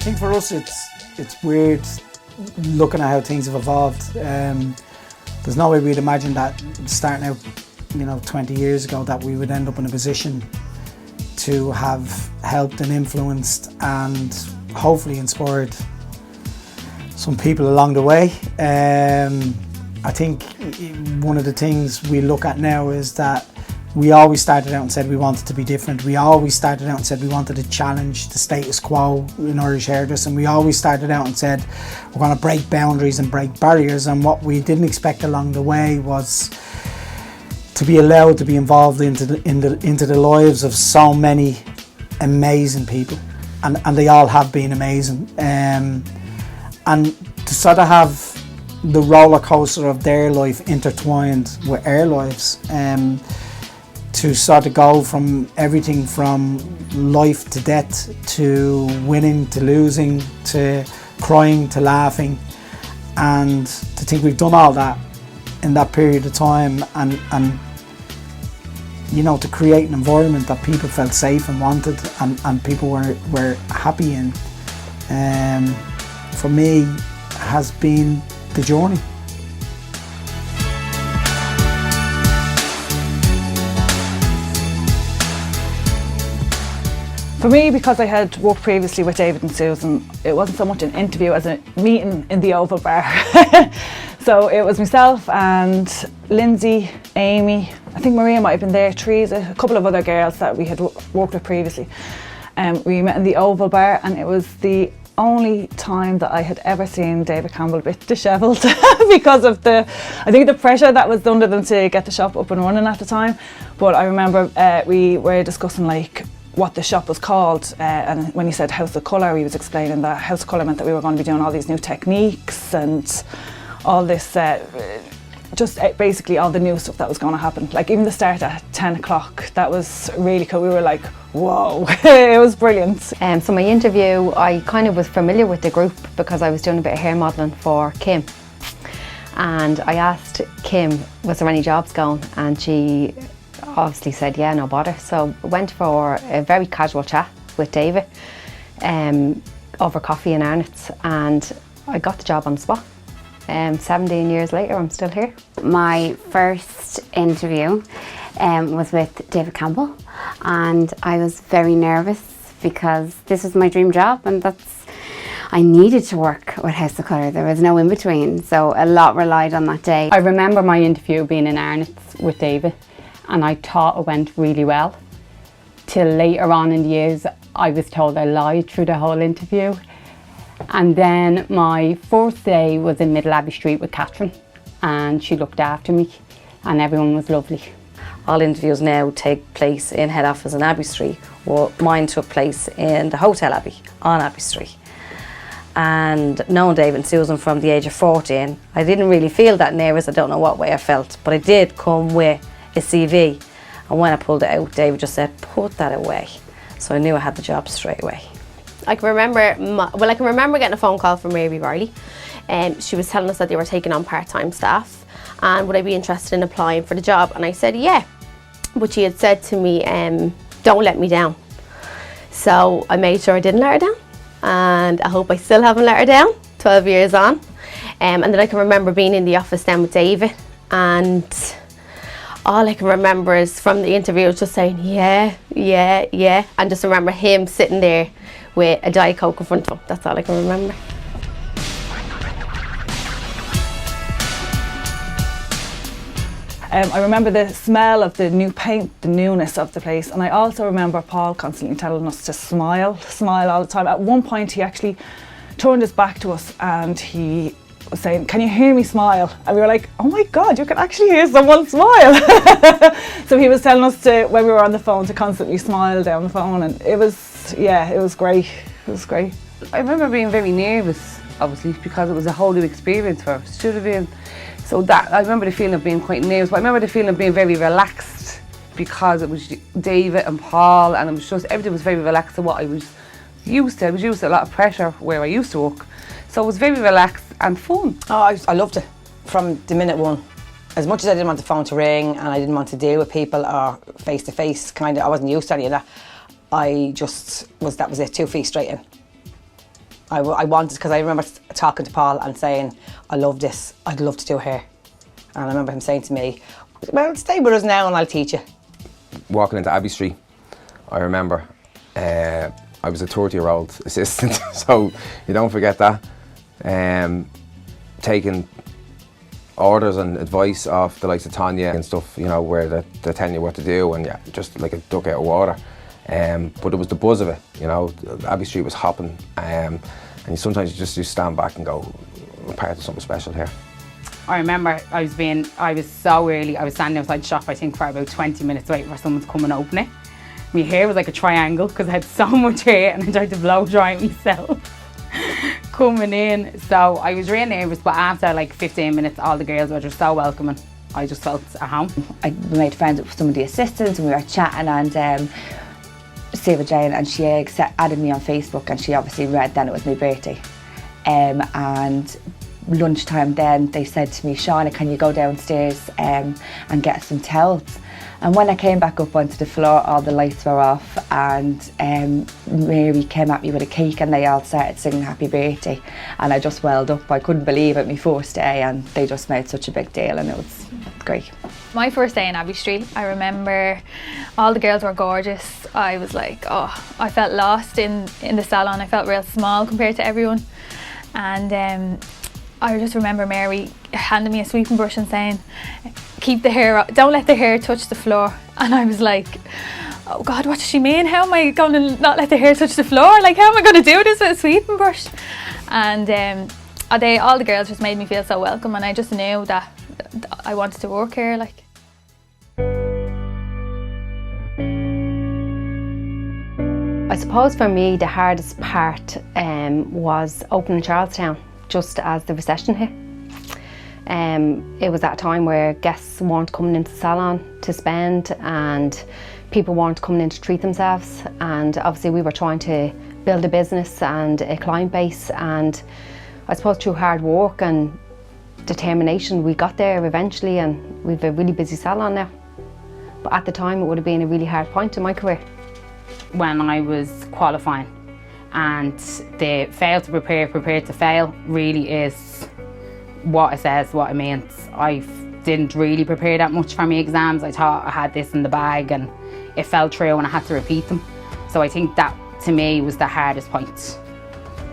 think for us it's weird looking at how things have evolved. There's no way we'd imagine that starting out, 20 years ago, that we would end up in a position to have helped and influenced and hopefully inspired some people along the way. I think one of the things we look at now is that we always started out and said we wanted to be different. We always started out and said we wanted to challenge the status quo in Irish hairdressing. We always started out and said we're going to break boundaries and break barriers, and what we didn't expect along the way was to be allowed to be involved into the lives of so many amazing people, and they all have been amazing, and to sort of have the roller coaster of their life intertwined with our lives, to sort of go from everything from life to death, to winning to losing, to crying to laughing, and to think we've done all that in that period of time, and to create an environment that people felt safe and wanted, and people were happy in, for me has been the journey. For me, because I had worked previously with David and Susan, it wasn't so much an interview as a meeting in the Oval Bar. So it was myself and Lindsay, Amy, I think Maria might have been there, Teresa, a couple of other girls that we had worked with previously. We met in the Oval Bar, and it was the only time that I had ever seen David Campbell a bit dishevelled because of the pressure that was under them to get the shop up and running at the time. But I remember we were discussing what the shop was called, and when he said House of Colour, he was explaining that House of Colour meant that we were going to be doing all these new techniques and all this, just basically all the new stuff that was going to happen. Like even the start at 10 o'clock, that was really cool. We were like, whoa, it was brilliant. So my interview, I kind of was familiar with the group because I was doing a bit of hair modelling for Kim. And I asked Kim, was there any jobs going? And she obviously said, yeah, no bother. So I went for a very casual chat with David over coffee in Arnott's, and I got the job on the spot. 17 years later, I'm still here. My first interview was with David Campbell, and I was very nervous because this was my dream job, and I needed to work with House of Colour. There was no in between, so a lot relied on that day. I remember my interview being in Arnott's with David, and I thought it went really well. Till later on in the years, I was told I lied through the whole interview. And then my first day was in Middle Abbey Street with Catherine, and she looked after me, and everyone was lovely. All interviews now take place in head office in Abbey Street. Well, mine took place in the Hotel Abbey on Abbey Street. And knowing David and Susan from the age of 14, I didn't really feel that nervous. I don't know what way I felt, but I did come with a CV. And when I pulled it out, David just said, put that away. So I knew I had the job straight away. I can remember getting a phone call from Mary Riley, and she was telling us that they were taking on part-time staff, and would I be interested in applying for the job? And I said yeah, but she had said to me, don't let me down. So I made sure I didn't let her down, and I hope I still haven't let her down 12 years on. And then I can remember being in the office then with David, and all I can remember is from the interview just saying yeah, and just remember him sitting there with a Diet Coke in front of him. That's all I can remember. I remember the smell of the new paint, the newness of the place, and I also remember Paul constantly telling us to smile all the time. At one point he actually turned his back to us and he was saying, can you hear me smile? And we were like, oh my God, you can actually hear someone smile. So he was telling us to, when we were on the phone, to constantly smile down the phone, and it was great. It was great. I remember being very nervous, obviously, because it was a whole new experience for us. Should have been. So that, I remember the feeling of being quite nervous, but I remember the feeling of being very relaxed because it was David and Paul, and it was just, everything was very relaxed to what I was used to. I was used to a lot of pressure where I used to work. So it was very relaxed and fun. Oh, I loved it from the minute one. As much as I didn't want the phone to ring and I didn't want to deal with people or face to face, I wasn't used to any of that. That was it, 2 feet straight in. I wanted, because I remember talking to Paul and saying, I love this, I'd love to do hair. And I remember him saying to me, well, stay with us now and I'll teach you. Walking into Abbey Street, I remember I was a 30-year-old assistant, so you don't forget that. Taking orders and advice off the likes of Tanya and stuff, you know, where they're telling you what to do, and yeah, just like a duck out of water. But it was the buzz of it, you know. Abbey Street was hopping, and sometimes you stand back and go, I'm part of something special here. I remember I was so early, I was standing outside the shop, I think, for about 20 minutes waiting for someone to come and open it. My hair was like a triangle because I had so much hair and I tried to blow dry it myself coming in. So I was really nervous, but after like 15 minutes, all the girls were just so welcoming. I just felt at home. I made friends with some of the assistants and we were chatting, and Sarah Jane, and she added me on Facebook, and she obviously read then it was my birthday. And lunchtime then they said to me, Shauna, can you go downstairs and get some towels? And when I came back up onto the floor, all the lights were off, and Mary came at me with a cake and they all started singing happy birthday, and I just welled up. I couldn't believe it, my first day, and they just made such a big deal, and it was great. My first day in Abbey Street, I remember all the girls were gorgeous. I was like, oh, I felt lost in the salon. I felt real small compared to everyone. And I just remember Mary handing me a sweeping brush and saying, keep the hair, don't let the hair touch the floor. And I was like, oh God, what does she mean? How am I going to not let the hair touch the floor? Like, how am I going to do this with a sweeping brush? And all the girls just made me feel so welcome, and I just knew that I wanted to work here. Like. I suppose for me the hardest part was opening Charlestown just as the recession hit. It was that time where guests weren't coming into the salon to spend, and people weren't coming in to treat themselves, and obviously we were trying to build a business and a client base, and I suppose through hard work and determination we got there eventually, and we've a really busy salon now. But at the time it would have been a really hard point in my career. When I was qualifying, and the fail to prepare, prepare to fail really is what it says, what it means. I didn't really prepare that much for my exams. I thought I had this in the bag and it fell through and I had to repeat them. So I think that to me was the hardest point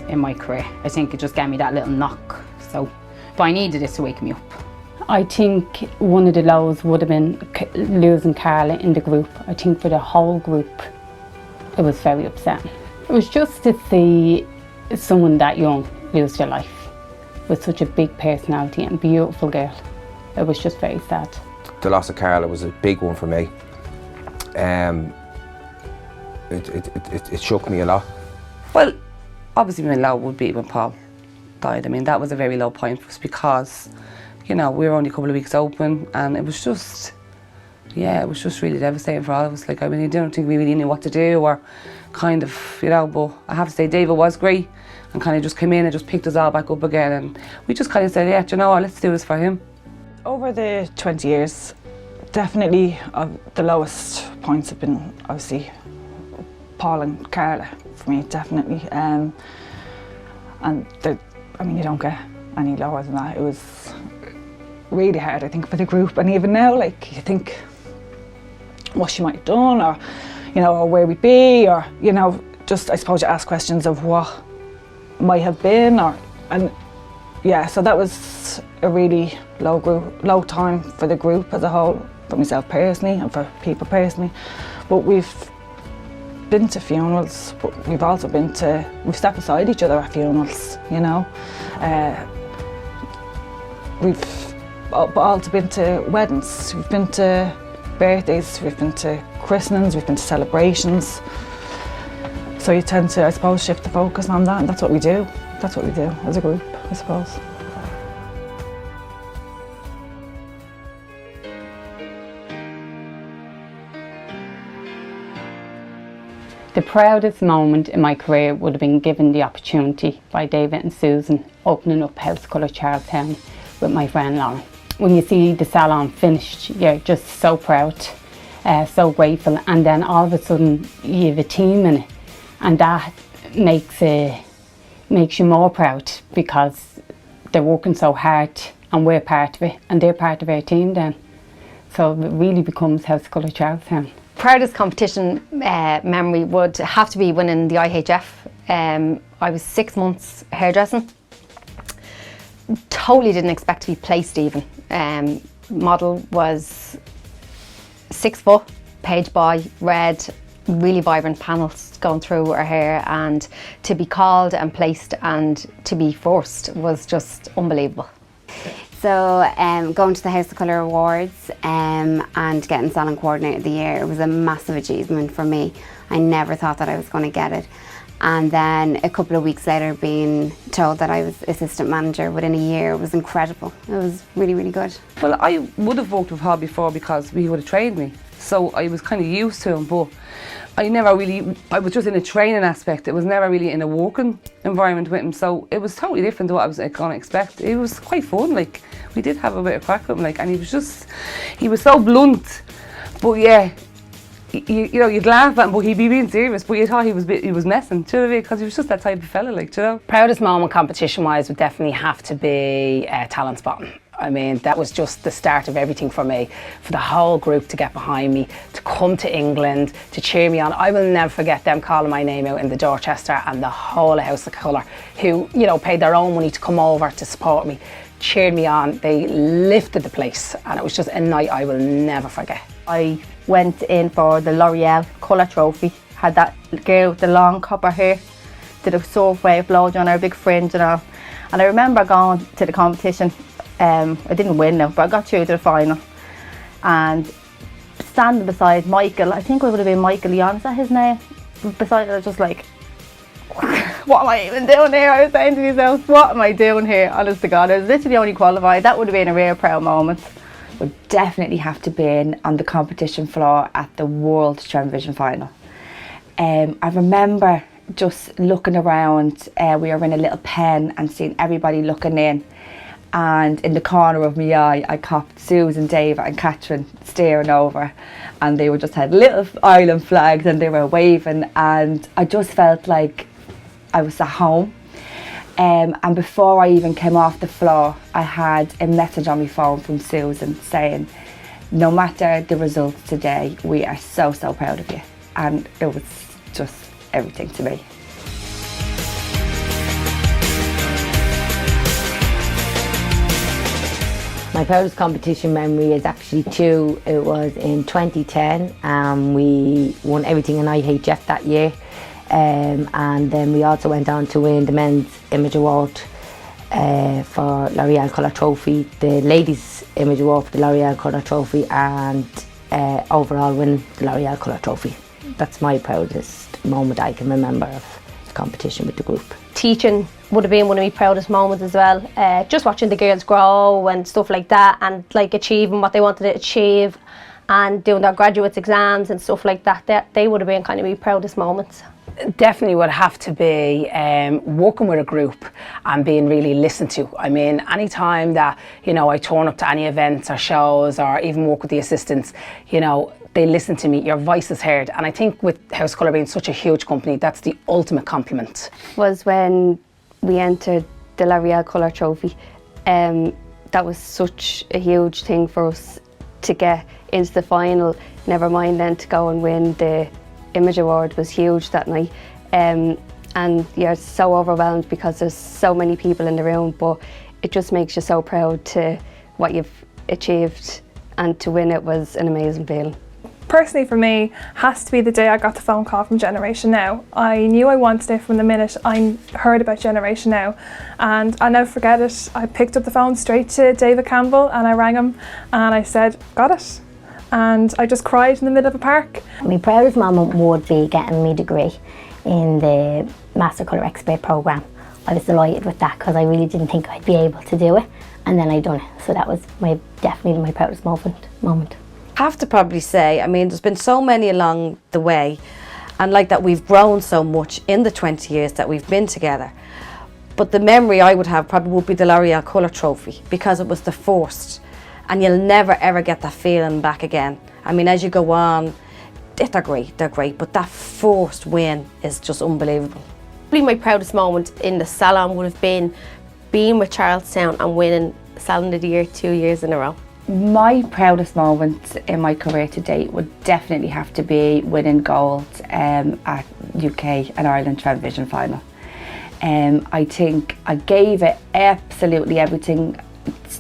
in my career. I think it just gave me that little knock. But I needed it to wake me up. I think one of the lows would have been losing Carla in the group. I think for the whole group it was very upsetting. It was just to see someone that young lose their life with such a big personality and beautiful girl. It was just very sad. The loss of Carla was a big one for me. It shook me a lot. Well, obviously my low would be when Paul died. I mean, that was a very low point for us because, you know, we were only a couple of weeks open, and it was just, yeah, it was just really devastating for all of us. Like, I mean, I don't think we really knew what to do or kind of, you know, but I have to say David was great and kind of just came in and just picked us all back up again, and we just kind of said, yeah, you know what, let's do this for him. Over the 20 years, definitely the lowest points have been obviously Paul and Carla for me, definitely. And I mean, you don't get any lower than that. It was really hard, I think, for the group, and even now, like, you think what she might have done, or, you know, or where we'd be, or, you know, just, I suppose you ask questions of what might have been, and yeah, so that was a really low time for the group as a whole, for myself personally and for people personally. But we've been to funerals, but we've also we've stepped beside each other at funerals, you know. We've also been to weddings, we've been to birthdays, we've been to christenings, we've been to celebrations. So you tend to, I suppose, shift the focus on that, and that's what we do. That's what we do as a group, I suppose. The proudest moment in my career would have been given the opportunity by David and Susan opening up House Colour Charlestown with my friend Lauren. When you see the salon finished, you're just so proud, so grateful, and then all of a sudden you have a team in it, and that makes makes you more proud because they're working so hard and we're part of it and they're part of our team then. So it really becomes House of Colour Charlestown. Proudest competition memory would have to be winning the IHF. I was 6 months hairdressing. Totally didn't expect to be placed even. Model was 6 foot, page boy, red, really vibrant panels going through her hair, and to be called and placed and to be first was just unbelievable. So going to the House of Colour Awards and getting Salon Coordinator of the Year, it was a massive achievement for me. I never thought that I was going to get it. And then a couple of weeks later being told that I was assistant manager within a year was incredible. It was really, really good. Well, I would have worked with Paul before because he would have trained me. So I was kind of used to him, but I was just in a training aspect. It was never really in a working environment with him. So it was totally different to what I was going to expect. It was quite fun, like, we did have a bit of crack with him, like, and he was so blunt. But yeah, you know, you'd laugh at him, but he'd be being serious, but you thought he was messing, do you know what I mean? Because he was just that type of fella, like, do you know? Proudest moment competition-wise would definitely have to be talent spotting. I mean, that was just the start of everything for me, for the whole group to get behind me, to come to England, to cheer me on. I will never forget them calling my name out in the Dorchester, and the whole House of Colour, who, you know, paid their own money to come over to support me, cheered me on. They lifted the place, and it was just a night I will never forget. I went in for the L'Oreal Colour Trophy, had that girl with the long copper hair, did a surf wave blowjob on her, big fringe and all. And I remember going to the competition. I didn't win now, but I got through to the final. And standing beside Michael, I think it would have been Michael Leon, is that his name? Beside it, I was just like, what am I even doing here? I was saying to myself, what am I doing here? Honest to God, I was literally only qualified. That would have been a real proud moment. Would definitely have to be on the competition floor at the World Television Final. I remember just looking around, we were in a little pen and seeing everybody looking in, and in the corner of my eye I copped Susan, Dave and Catherine staring over, and they were just had little island flags and they were waving, and I just felt like I was at home. And before I even came off the floor, I had a message on my phone from Susan saying, no matter the results today, we are so, so proud of you. And it was just everything to me. My proudest competition memory is actually two. It was in 2010 and we won everything in IHF that year. And then we also went on to win the Men's Image Award for L'Oreal Colour Trophy, the Ladies Image Award for the L'Oreal Colour Trophy, and overall win the L'Oreal Colour Trophy. That's my proudest moment I can remember of the competition with the group. Teaching would have been one of my proudest moments as well. Just watching the girls grow and stuff like that, and like achieving what they wanted to achieve and doing their graduates exams and stuff like that. They would have been kind of my proudest moments. Definitely would have to be working with a group and being really listened to. I mean, any time that, you know, I turn up to any events or shows or even work with the assistants, you know, they listen to me, your voice is heard. And I think with House of Colour being such a huge company, that's the ultimate compliment. Was when we entered the L'Oreal Colour Trophy. That was such a huge thing for us to get into the final, never mind then to go and win the Image Award was huge that night. And you're so overwhelmed because there's so many people in the room, but it just makes you so proud to what you've achieved, and to win it was an amazing feeling. Personally for me, has to be the day I got the phone call from Generation Now. I knew I wanted it from the minute I heard about Generation Now, and I'll never forget it. I picked up the phone straight to David Campbell and I rang him and I said, got it. And I just cried in the middle of a park. My proudest moment would be getting my degree in the Master Colour Expert programme. I was delighted with that because I really didn't think I'd be able to do it, and then I done it. So that was definitely my proudest moment. I have to probably say, I mean, there's been so many along the way, and like that we've grown so much in the 20 years that we've been together. But the memory I would have probably would be the L'Oreal Colour Trophy, because it was the first, and you'll never ever get that feeling back again. I mean, as you go on, they're great, but that first win is just unbelievable. probably my proudest moment in the salon would have been being with Charlestown and winning Salon of the Year 2 years in a row. My proudest moment in my career to date would definitely have to be winning gold at UK and Ireland Transvision final. I think I gave it absolutely everything.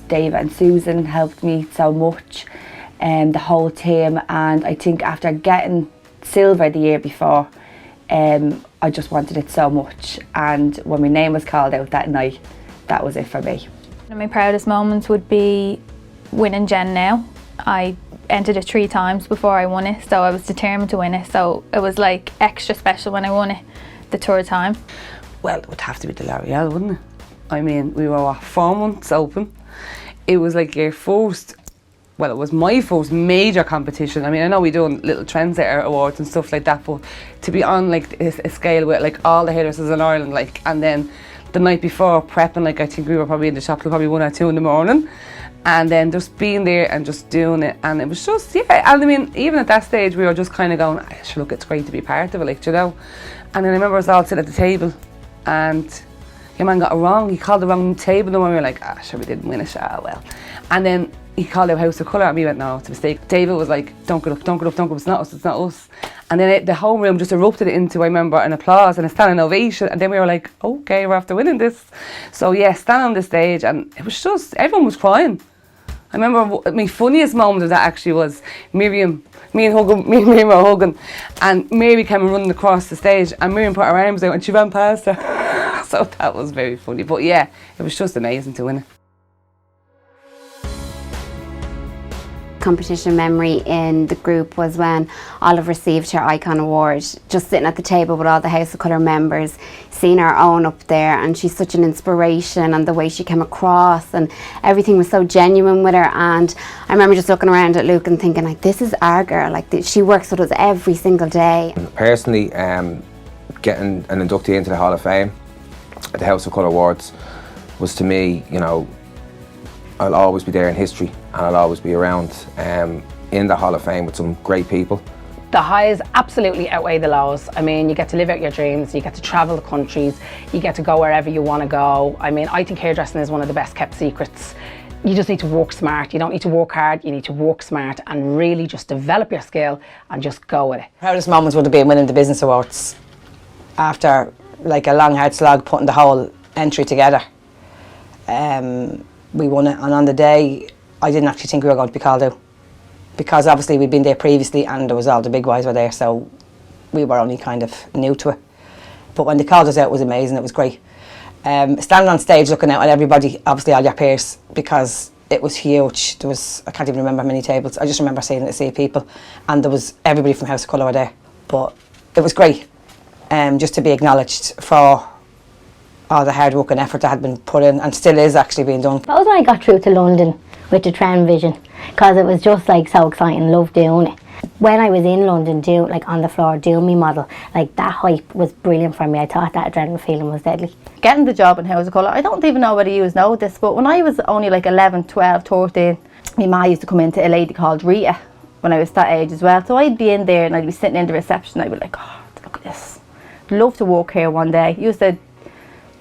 David and Susan helped me so much, the whole team, and I think after getting silver the year before, I just wanted it so much, and when my name was called out that night, that was it for me. One of my proudest moments would be winning Gen Now. I entered it 3 times before I won it, so I was determined to win it, so it was like extra special when I won it the 3rd time. Well, it would have to be the L'Oreal, wouldn't it? I mean, we were 4 months open. It was like your first, well, it was my first major competition. I mean, I know we done little Trendsetter awards and stuff like that, but to be on like a scale with like all the hairdressers in Ireland, like, and then the night before prepping, like I think we were probably in the shop till probably 1 or 2 in the morning, and then just being there and just doing it, and it was just, yeah, and I mean, even at that stage we were just kind of going, look, it's great to be part of it, like, you know. And then I remember us all sitting at the table, and your man got it wrong. He called the wrong table number, and we were like, sure, we didn't win it, well. And then he called out House of Colour, and we went, no, it's a mistake. David was like, don't get up, don't get up, don't get up, it's not us, it's not us. And then the whole room just erupted into, I remember, an applause and a standing ovation, and then we were like, okay, we're after winning this. So yeah, standing on the stage, and it was just, everyone was crying. I remember my funniest moment of that actually was Miriam, me and Miriam were hugging, and Mary came running across the stage, and Miriam put her arms out and she ran past her. So that was very funny. But yeah, it was just amazing to win it. Competition memory in the group was when Olive received her Icon Award, just sitting at the table with all the House of Colour members, seeing her own up there, and she's such an inspiration, and the way she came across and everything was so genuine with her. And I remember just looking around at Luke and thinking, like, this is our girl, like she works with us every single day. Personally, getting an inductee into the Hall of Fame at the House of Colour Awards was, to me, you know, I'll always be there in history, and I'll always be around in the Hall of Fame with some great people. The highs absolutely outweigh the lows. I mean, you get to live out your dreams, you get to travel the countries, you get to go wherever you want to go. I mean, I think hairdressing is one of the best kept secrets. You just need to work smart. You don't need to work hard, you need to work smart and really just develop your skill and just go with it. Proudest moments would have been winning the Business Awards after like a long hard slog putting the whole entry together. We won it, and on the day I didn't actually think we were going to be called out, because obviously we'd been there previously and there was all the big boys were there, so we were only kind of new to it. But when they called us out, it was amazing, it was great. Standing on stage looking out at everybody, obviously all your peers, because it was huge. There was, I can't even remember how many tables, I just remember seeing it, see people, and there was everybody from House of Colour were there. But it was great, just to be acknowledged for all the hard work and effort that had been put in, and still is actually being done. That was when I got through to London with the Transvision, because it was just like so exciting, loved doing it. When I was in London doing, like on the floor doing me model, like that hype was brilliant for me. I thought that adrenaline feeling was deadly. Getting the job in House of Colour, I don't even know whether you know this, but when I was only like 11, 12, 13, my ma used to come into a lady called Rita when I was that age as well. So I'd be in there and I'd be sitting in the reception, I'd be like, oh, look at this. I'd love to work here one day. Used to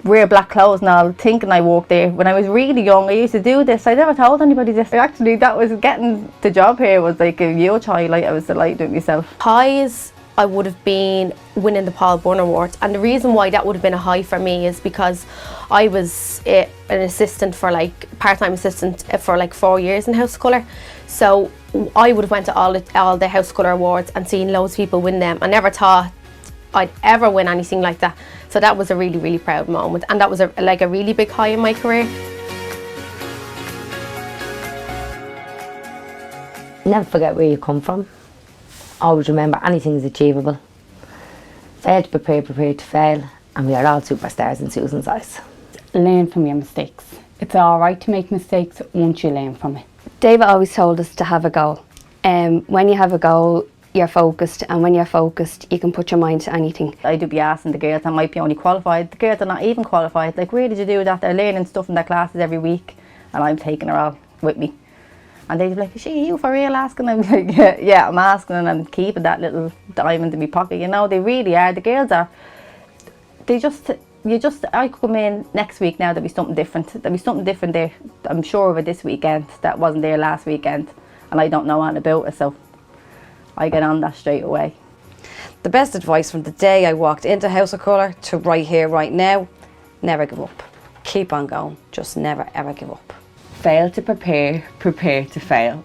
wear black clothes and all, thinking I worked there. When I was really young, I used to do this. I never told anybody this. Actually, that was getting the job here was like a huge highlight. I was delighted with myself. Highs, I would have been winning the Paul Byrne Award, and the reason why that would have been a high for me is because I was an assistant for like part-time assistant for like 4 years in House of Colour. So I would have went to all the House of Colour awards and seen loads of people win them. I never thought I'd ever win anything like that. So that was a really, really proud moment, and that was a really big high in my career. Never forget where you come from. Always remember anything's achievable. Fail to prepare, prepare to fail, and we are all superstars in Susan's eyes. Learn from your mistakes. It's all right to make mistakes once you learn from it. David always told us to have a goal. When you have a goal, you're focused, and when you're focused, you can put your mind to anything. I do be asking the girls that might be only qualified, the girls that are not even qualified, like, where did you do that? They're learning stuff in their classes every week, and I'm taking her all with me. And they'd be like, is she you for real asking? I'm like, yeah, I'm asking, and I'm keeping that little diamond in my pocket. You know, they really are. The girls are I come in next week now, there'll be something different. There'll be something different there. I'm sure of it this weekend that wasn't there last weekend, and I don't know anything about it, so I get on that straight away. The best advice from the day I walked into House of Colour to right here, right now, never give up. Keep on going, just never ever give up. Fail to prepare, prepare to fail.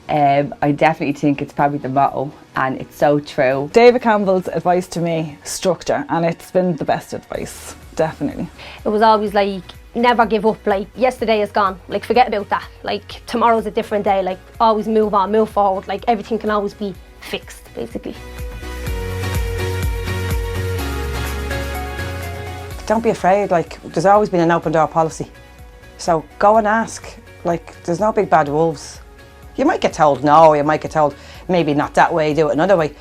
I definitely think it's probably the motto, and it's so true. David Campbell's advice to me, structure, and it's been the best advice, definitely. It was always like, never give up, like yesterday is gone, like forget about that, like tomorrow's a different day, like always move on, move forward, like everything can always be fixed, basically. Don't be afraid, like there's always been an open door policy. So go and ask, like there's no big bad wolves. You might get told no, you might get told maybe not that way, do it another way.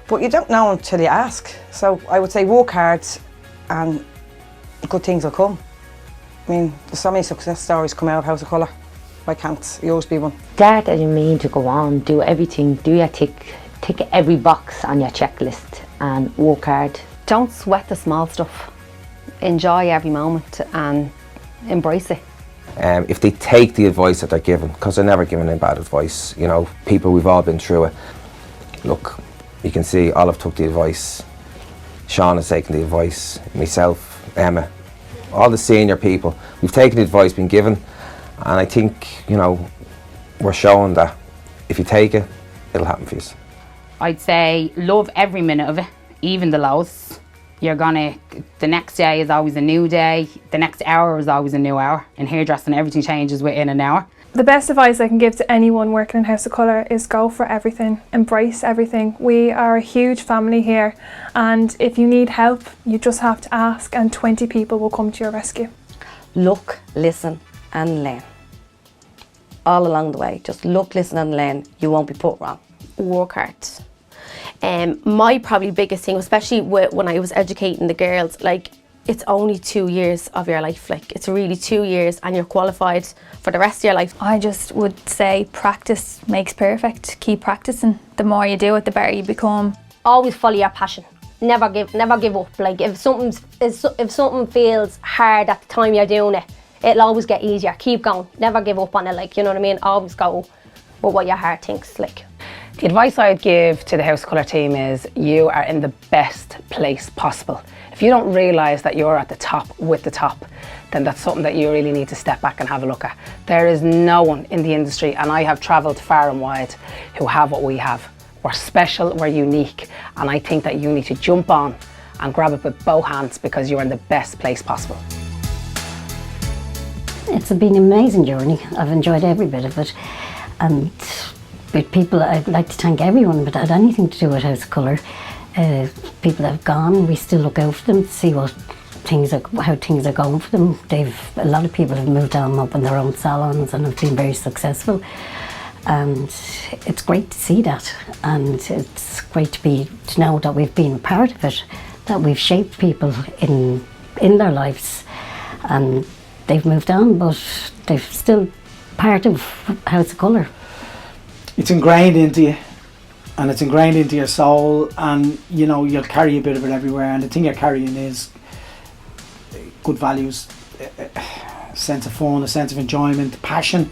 But you don't know until you ask. So I would say work hard and good things will come. I mean, there's so many success stories come out of House of Colour. Why can't yours be one? That doesn't mean to go on, do everything, do your tick every box on your checklist and work hard. Don't sweat the small stuff. Enjoy every moment and embrace it. If they take the advice that they're given, because they're never given any bad advice, you know, people, we've all been through it. Look, you can see Olive took the advice, Sean has taken the advice, myself, Emma, all the senior people, we've taken the advice been given, and I think, you know, we're showing that if you take it, it'll happen for you. I'd say love every minute of it, even the lows. The next day is always a new day, the next hour is always a new hour. In hairdressing, everything changes within an hour. The best advice I can give to anyone working in House of Colour is go for everything, embrace everything. We are a huge family here, and if you need help, you just have to ask and 20 people will come to your rescue. Look, listen and learn. All along the way, just look, listen and learn. You won't be put wrong. Work hard. My probably biggest thing, especially when I was educating the girls, like it's only 2 years of your life, like it's really 2 years and you're qualified for the rest of your life. I just would say practice makes perfect. Keep practicing. The more you do it, the better you become. Always follow your passion. Never give up. Like if something feels hard at the time you're doing it, it'll always get easier. Keep going. Never give up on it. Like, you know what I mean? Always go with what your heart thinks. Like. The advice I'd give to the House of Colour team is you are in the best place possible. If you don't realise that you're at the top with the top, then that's something that you really need to step back and have a look at. There is no one in the industry, and I have travelled far and wide, who have what we have. We're special, we're unique, and I think that you need to jump on and grab it with both hands because you're in the best place possible. It's been an amazing journey. I've enjoyed every bit of it. And with people, I'd like to thank everyone that had anything to do with House of Colour. People that have gone, we still look out for them to see how things are going for them. A lot of people have moved on, opened their own salons and have been very successful. And it's great to see that, and it's great to know that we've been part of it, that we've shaped people in their lives, and they've moved on, but they're still part of House of Colour. It's ingrained into you, and it's ingrained into your soul, and you know you'll carry a bit of it everywhere, and the thing you're carrying is good values, a sense of fun, a sense of enjoyment, passion,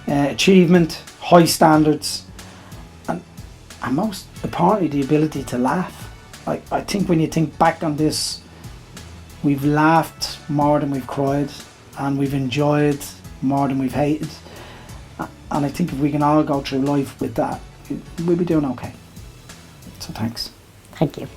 achievement, high standards, and most importantly the ability to laugh. I think when you think back on this, we've laughed more than we've cried, and we've enjoyed more than we've hated. And I think if we can all go through life with that, we'll be doing okay. So thanks. Thank you.